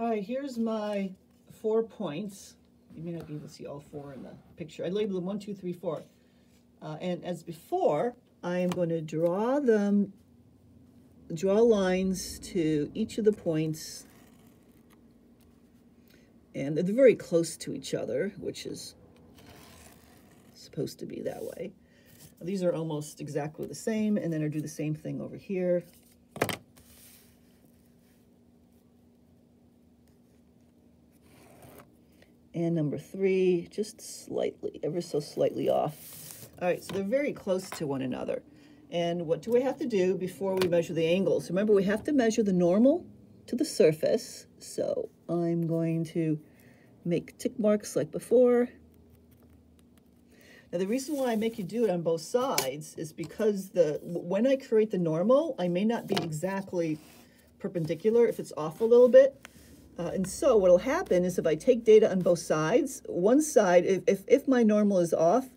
All right, here's my 4 points. You may not be able to see all 4 in the picture. I labeled them 1, 2, 3, 4. And as before, I am going to draw lines to each of the points. And they're very close to each other, which is supposed to be that way. These are almost exactly the same, and then I do the same thing over here. And number 3, just slightly, ever so slightly off. All right, so they're very close to one another. And what do we have to do before we measure the angles? Remember, we have to measure the normal to the surface. So I'm going to make tick marks like before. Now, the reason why I make you do it on both sides is because when I create the normal, I may not be exactly perpendicular if it's off a little bit. And so what will happen is if I take data on both sides, one side, if my normal is off,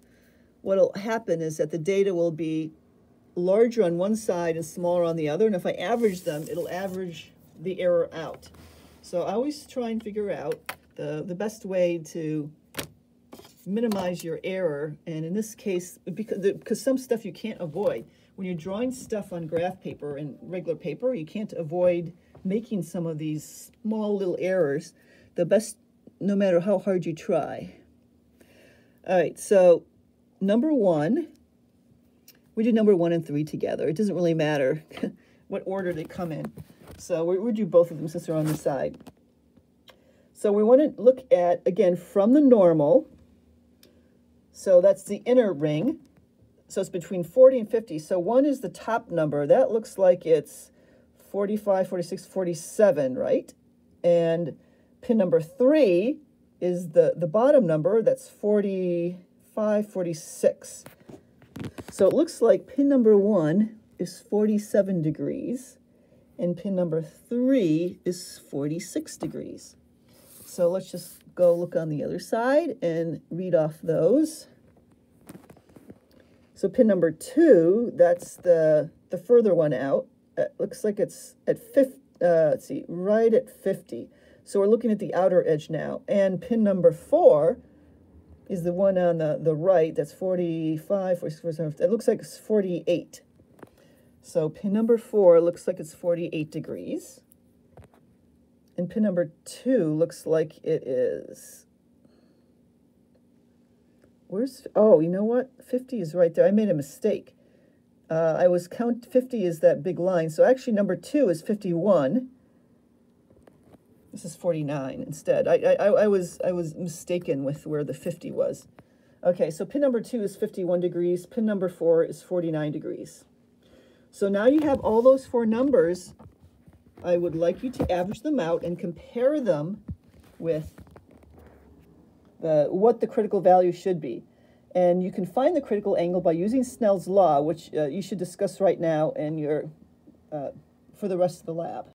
what will happen is that the data will be larger on one side and smaller on the other. And if I average them, it'll average the error out. So I always try and figure out the best way to minimize your error. And in this case, because some stuff you can't avoid. When you're drawing stuff on graph paper and regular paper, you can't avoid making some of these small little errors, no matter how hard you try. All right, so number 1, we do number 1 and 3 together. It doesn't really matter what order they come in. So we'll do both of them since they're on the side. So we want to look at, again, from the normal. So that's the inner ring. So it's between 40 and 50. So 1 is the top number. That looks like it's 45, 46, 47, right? And pin number 3 is the bottom number. That's 45, 46. So it looks like pin number 1 is 47 degrees, and pin number 3 is 46 degrees. So let's just go look on the other side and read off those. So pin number 2, that's the further one out. It looks like it's at 50, let's see, right at 50. So we're looking at the outer edge now. And pin number 4 is the one on the right. That's 45, 46, 47. It looks like it's 48. So pin number 4 looks like it's 48 degrees. And pin number 2 looks like it is... Oh, you know what? 50 is right there. I made a mistake. 50 is that big line. So actually number 2 is 51. This is 49 instead. I was mistaken with where the 50 was. Okay, so pin number 2 is 51 degrees. Pin number 4 is 49 degrees. So now you have all those 4 numbers. I would like you to average them out and compare them with what the critical value should be. And you can find the critical angle by using Snell's law, which you should discuss right now and for the rest of the lab.